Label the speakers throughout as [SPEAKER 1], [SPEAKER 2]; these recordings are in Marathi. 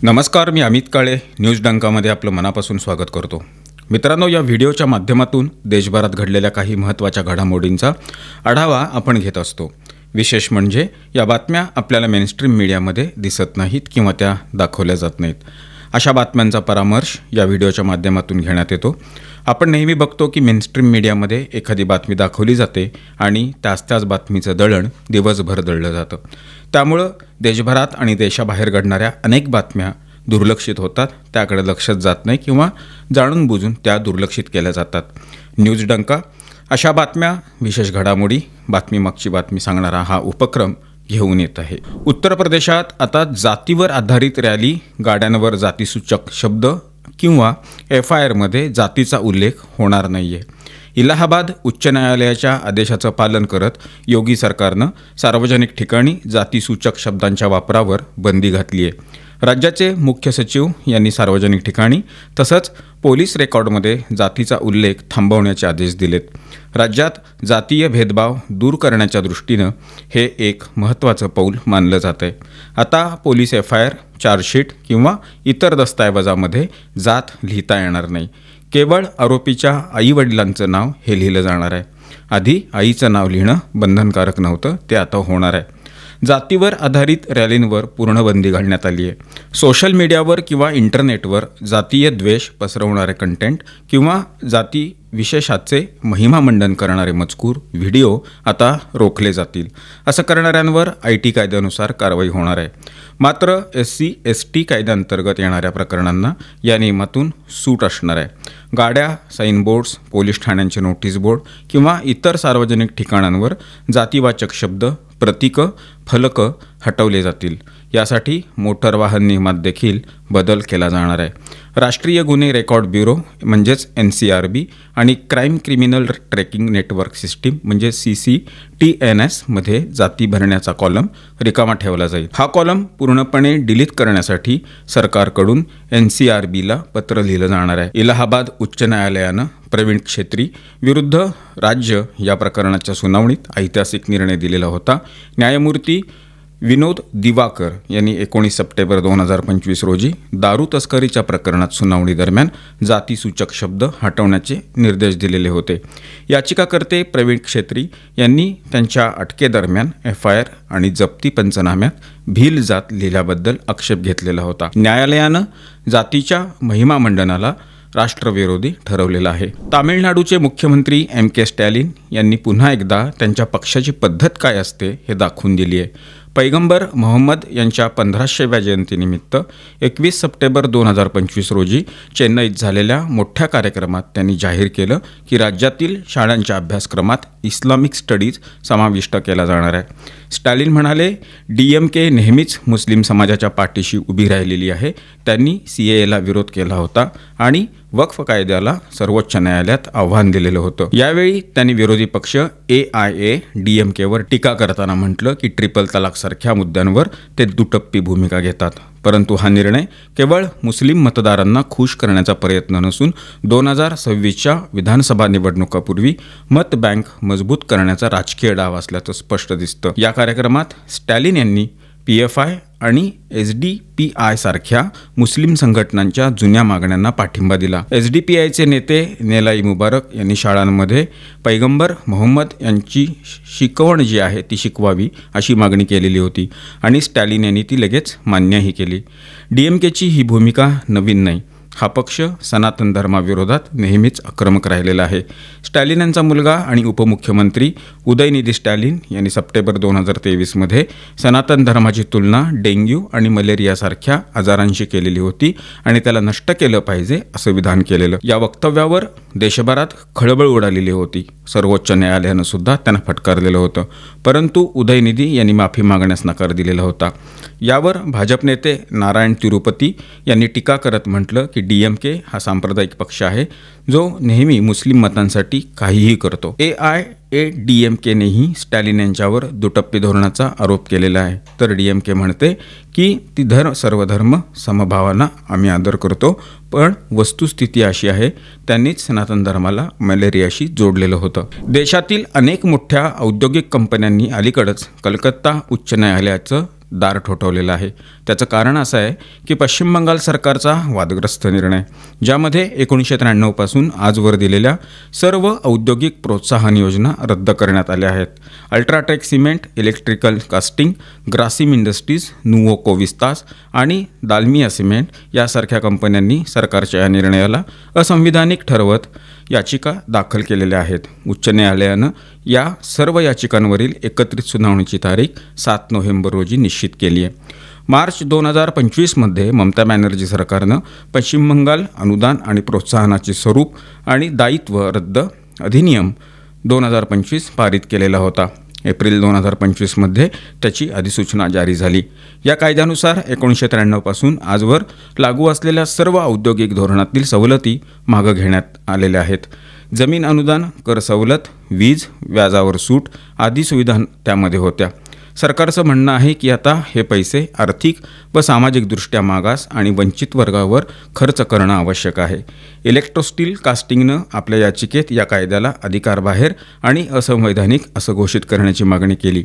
[SPEAKER 1] नमस्कार, मी अमित काळे न्यूज डंकामध्ये आपलं मनापासून स्वागत करतो। मित्रांनो, या व्हिडिओच्या माध्यमातून देशभरात घडलेल्या काही महत्त्वाच्या घडामोडींचा आढावा आपण घेत असतो। विशेष म्हणजे या बातम्या आपल्याला मेनस्ट्रीम मीडियामध्ये दिसत नाहीत किंवा त्या दाखवल्या जात नाहीत। अशा बातम्यांचा परामर्श या व्हिडिओच्या माध्यमातून घेण्यात येतो। आपण नेहमी बघतो की मेनस्ट्रीम मीडियामध्ये एखादी बातमी दाखवली जाते आणि त्याच बातमीचं दळण दिवसभर दळलं जातं। त्यामुळे देशभरात आणि देशाबाहेर घडणाऱ्या अनेक बातम्या दुर्लक्षित होतात, त्याकडे लक्षच जात नाही किंवा जाणून बुजून त्या दुर्लक्षित केल्या जातात। न्यूज डंका अशा बातम्या, विशेष घडामोडी, बातमी मागची बातमी सांगणारा हा उपक्रम घेऊन येत आहे। उत्तर प्रदेशात आता जातीवर आधारित रॅली, गाड्यांवर जातीसूचक शब्द किंवा FIR मध्ये जातीचा उल्लेख होणार नाहीये। इलाहाबाद उच्च न्यायालयाच्या आदेशाचं पालन करत योगी सरकारनं सार्वजनिक ठिकाणी जातीसूचक शब्दांच्या वापरावर बंदी घातली आहे। राज्याचे मुख्य सचिव यांनी सार्वजनिक ठिकाणी तसंच पोलीस रेकॉर्डमध्ये जातीचा उल्लेख थांबवण्याचे आदेश दिलेत। राज्यात जातीय भेदभाव दूर करण्याच्या दृष्टीनं हे एक महत्त्वाचं पाऊल मानलं जात आहे। आता पोलीस FIR, चार्जशीट किंवा इतर दस्तऐवजामध्ये जात लिहिता येणार नाही। केवळ आरोपीच्या आईवडिलांचं नाव हे लिहिलं जाणार आहे। आधी आईचं नाव लिहिणं बंधनकारक नव्हतं, ते आता होणार आहे। जातीवर आधारित रॅलींवर पूर्ण बंदी घालण्यात आली आहे। सोशल मीडियावर किंवा इंटरनेटवर जातीय द्वेष पसरवणारे कंटेंट किंवा जाती विशेषाचे महिमामंडन करणारे मजकूर, व्हिडिओ आता रोखले जातील। असं करणाऱ्यांवर IT कायद्यानुसार कारवाई होणार आहे। मात्र SC/ST कायद्याअंतर्गत येणाऱ्या प्रकरणांना या नियमातून सूट असणार आहे। गाड्या, साईनबोर्ड्स, पोलीस ठाण्यांचे नोटीस बोर्ड किंवा इतर सार्वजनिक ठिकाणांवर जातीवाचक शब्द, प्रतीकं, फलकं हटवले जातील। यासाठी मोटर वाहन नियमात देखील बदल केला जाणार आहे। राष्ट्रीय गुन्हे रेकॉर्ड ब्युरो म्हणजेच NCRB आणि crime criminal tracking network system म्हणजे CCTNS मध्ये जाती भरण्याचा कॉलम रिकामा ठेवला जाईल। हा कॉलम पूर्णपणे डिलीट करण्यासाठी सरकारकडून NCRBला पत्र लिहिलं जाणार आहे। इलाहाबाद उच्च न्यायालयानं प्रवीण क्षेत्री विरुद्ध राज्य या प्रकरणाच्या सुनावणीत ऐतिहासिक निर्णय दिलेला होता। न्यायमूर्ती विनोद दिवाकर यांनी 19 सप्टेंबर 2025 रोजी दारू तस्करीच्या प्रकरणात सुनावणी दरम्यान जातीसूचक शब्द हटवण्याचे निर्देश दिलेले होते। याचिकाकर्ते प्रवीण क्षेत्री यांनी त्यांच्या अटकेदरम्यान FIR आणि जप्ती पंचनाम्यात भील जात लिहिल्याबद्दल आक्षेप घेतलेला होता। न्यायालयानं जातीच्या महिमामंडनाला राष्ट्रविरोधी ठरवलेला आहे। तामिळनाडूचे मुख्यमंत्री MK स्टॅलिन यांनी पुन्हा एकदा त्यांच्या पक्षाची पद्धत काय असते हे दाखवून दिली आहे। पैगंबर मोहम्मद यांच्या 1500व्या जयंतीनिमित्त 21 सप्टेंबर 2025 रोजी चेन्नईत झालेल्या मोठ्या कार्यक्रमात त्यांनी जाहीर केलं की राज्यातील शाळांच्या अभ्यासक्रमात इस्लामिक स्टडीज समाविष्ट केला जाणार आहे। स्टॅलिन म्हणाले, DMK नेहमीच मुस्लिम समाजाच्या पाठीशी उभी राहिलेली आहे। त्यांनी CAAला विरोध केला होता आणि वक्फ कायद्याला सर्वोच्च न्यायालयात आव्हान दिलेलं होतं। यावेळी त्यांनी विरोधी पक्ष AIADMKवर टीका करताना म्हटलं की ट्रिपल तलाक सारख्या मुद्द्यांवर ते दुटप्पी भूमिका घेतात, परंतु हा निर्णय केवळ मुस्लिम मतदारांना खुश करण्याचा प्रयत्न नसून 2026च्या विधानसभा निवडणुकापूर्वी मत बँक मजबूत करण्याचा राजकीय डाव असल्याचं स्पष्ट दिसतं। या कार्यक्रमात स्टॅलिन यांनी PFI आणि SDPI सारख्या मुस्लिम संघटनांच्या जुन्या मागण्यांना पाठिंबा दिला। SDPIचे नेते नेलाई मुबारक यांनी शाळांमध्ये पैगंबर मोहम्मद यांची शिकवण जी आहे ती शिकवावी अशी मागणी केलेली होती आणि स्टॅलिन यांनी ती लगेच मान्यही केली। DMKची ही भूमिका नवीन नाही। हा पक्ष सनातन धर्माविरोधात नेहमीच आक्रमक राहिलेला आहे। स्टॅलिन यांचा मुलगा आणि उपमुख्यमंत्री उदयनिधी स्टॅलिन यांनी सप्टेंबर 2023 मध्ये सनातन धर्माची तुलना डेंग्यू आणि मलेरियासारख्या आजारांशी केलेली होती आणि त्याला नष्ट केलं पाहिजे असं विधान केलेलं। या वक्तव्यावर देशभरात खळबळ उडालेली होती। सर्वोच्च न्यायालयानं सुद्धा त्यांना फटकारलेलं होतं, परंतु उदयनिधी यांनी माफी मागण्यास नकार दिलेला होता। यावर भाजप नेते नारायण तिरुपती यांनी टीका करत म्हटलं की DMK हा सांप्रदायिक पक्ष आहे जो नेहमी मुस्लिम मतांसाठी काहीही करतो। AIADMKनेही स्टॅलिन यांच्यावर दुटप्पी धोरणाचा आरोप केलेला आहे, तर DMK म्हणते की सर्व धर्म समभावाना आम्ही आदर करतो, पण वस्तुस्थिती अशी आहे त्यांनीच सनातन धर्माला मलेरियाशी जोडलेलं होतं। देशातील अनेक मोठ्या औद्योगिक कंपन्यांनी अलीकडेच कलकत्ता उच्च न्यायालयाचं दार ठोठावलेलं आहे। त्याचं कारण असं आहे की पश्चिम बंगाल सरकारचा वादग्रस्त निर्णय, ज्यामध्ये 1993 पासून आजवर दिलेल्या सर्व औद्योगिक प्रोत्साहन योजना रद्द करण्यात आल्या आहेत। UltraTech cement, electrical casting, Grasim industries, Nuvoco Vistas आणि दालमिया सिमेंट यासारख्या कंपन्यांनी सरकारच्या या निर्णयाला असंविधानिक ठरवत याचिका दाखल केलेल्या आहेत। उच्च न्यायालयानं या सर्व याचिकांवरील एकत्रित सुनावणीची तारीख 7 नोव्हेंबर रोजी निश्चित केली आहे। मार्च 2025 मध्ये ममता बॅनर्जी सरकारनं पश्चिम बंगाल अनुदान आणि प्रोत्साहनाचे स्वरूप आणि दायित्व रद्द अधिनियम 2025 पारित केलेला होता। एप्रिल 2025 मध्ये त्याची अधिसूचना जारी झाली। या कायद्यानुसार 1993 पासून आजवर लागू असलेल्या सर्व औद्योगिक धोरणातील सवलती मागे घेण्यात आलेल्या आहेत। जमीन अनुदान, कर सवलत, वीज, व्याजावर सूट आदी सुविधा त्यामध्ये होत्या। सरकारचं म्हणणं आहे की आता हे पैसे आर्थिक व सामाजिकदृष्ट्या मागास आणि वंचित वर्गावर खर्च करणं आवश्यक आहे। इलेक्ट्रोस्टील कास्टिंगनं आपल्या याचिकेत या कायद्याला अधिकारबाहेर आणि असंवैधानिक असं घोषित करण्याची मागणी केली।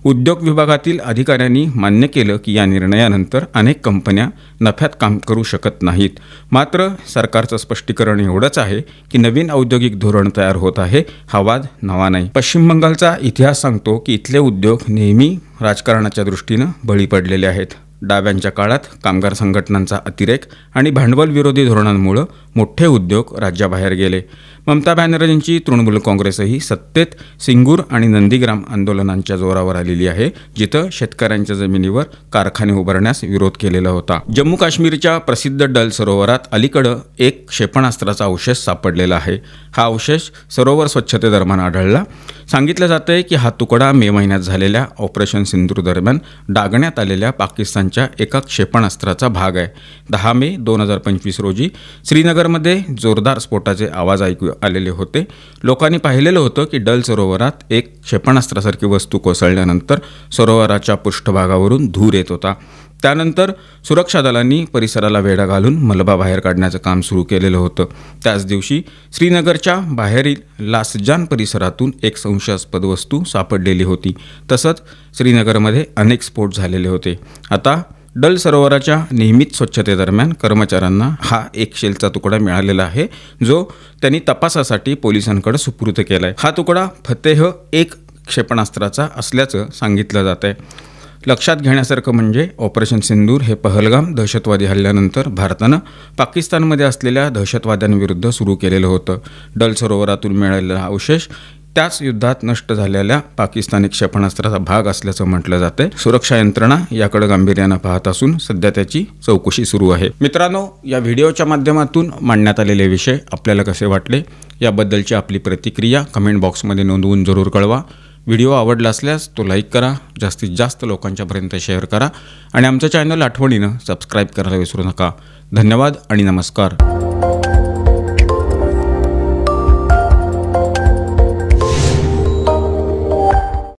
[SPEAKER 1] उद्योग विभागातील अधिकाऱ्यांनी मान्य केलं की या निर्णयानंतर अनेक कंपन्या नफ्यात काम करू शकत नाहीत। मात्र सरकारचं स्पष्टीकरण एवढंच आहे की नवीन औद्योगिक धोरण तयार होत आहे, हा वाद नवा नाही। पश्चिम बंगालचा इतिहास सांगतो की इथले उद्योग नेहमी राजकारणाच्या दृष्टीनं बळी पडलेले आहेत। डाव्यांच्या काळात कामगार संघटनांचा अतिरेक आणि भांडवल विरोधी धोरणांमुळे मोठे उद्योग राज्याबाहेर गेले। ममता बॅनर्जींची तृणमूल काँग्रेसही सत्तेत सिंगूर आणि नंदीग्राम आंदोलनांच्या जोरावर आलेली आहे, जिथं शेतकऱ्यांच्या जमिनीवर कारखाने उभारण्यास विरोध केलेला होता। जम्मू काश्मीरच्या प्रसिद्ध डल सरोवरात अलीकडे एक क्षेपणास्त्राचा अवशेष सापडलेला आहे। हा अवशेष सरोवर स्वच्छतेदरम्यान आढळला। सांगितलं जातंय की हा तुकडा मे महिन्यात झालेल्या ऑपरेशन सिंदूर दरम्यान डागण्यात आलेल्या पाकिस्तानच्या एका क्षेपणास्त्राचा भाग आहे। 10 मे 2025 रोजी श्रीनगरमध्ये जोरदार स्फोटाचे आवाज ऐकू आलेले होते। लोकांनी पाहिलेलं होतं की डल सरोवरात एक क्षेपणास्त्रासारखी वस्तू कोसळल्यानंतर सरोवराच्या पृष्ठभागावरून धूर येत होता। त्यानंतर सुरक्षा दलांनी परिसराला वेढा घालून मलबा बाहेर काढण्याचं काम सुरू केलेलं होतं। त्याच दिवशी श्रीनगरच्या बाहेरील लासजान परिसरातून एक संशयास्पद वस्तू सापडलेली होती। तसंच श्रीनगरमध्ये अनेक स्फोट झालेले होते। आता डल सरोवराच्या नियमित स्वच्छतेदरम्यान कर्मचाऱ्यांना हा एक शेलचा तुकडा मिळालेला आहे, जो त्यांनी तपासासाठी पोलिसांकडे सुपूर्द केला आहे। हा तुकडा फतेह-1 क्षेपणास्त्राचा असल्याचं सांगितलं जात आहे। लक्षात घेण्यासारखं म्हणजे ऑपरेशन सिंदूर हे पहलगाम दहशतवादी हल्ल्यानंतर भारतानं पाकिस्तानमध्ये असलेल्या दहशतवाद्यांविरुद्ध सुरू केलेलं होतं। डल सरोवरातून मिळालेला अवशेष त्याच युद्धात नष्ट झालेल्या पाकिस्तानी क्षेपणास्त्राचा भाग असल्याचं म्हटलं जातंय। सुरक्षा यंत्रणा याकडे गांभीर्यानं पाहत असून सध्या त्याची चौकशी सुरू आहे। मित्रांनो, या व्हिडिओच्या माध्यमातून मांडण्यात आलेले विषय आपल्याला कसे वाटले याबद्दलची आपली प्रतिक्रिया कमेंट बॉक्समध्ये नोंदवून जरूर कळवा। व्हिडिओ आवडला असल्यास तो लाईक करा, जास्तीत जास्त लोकांच्यापर्यंत शेअर करा आणि आमचं चॅनल आठवणीनं सबस्क्राईब करायला विसरू नका। धन्यवाद आणि नमस्कार।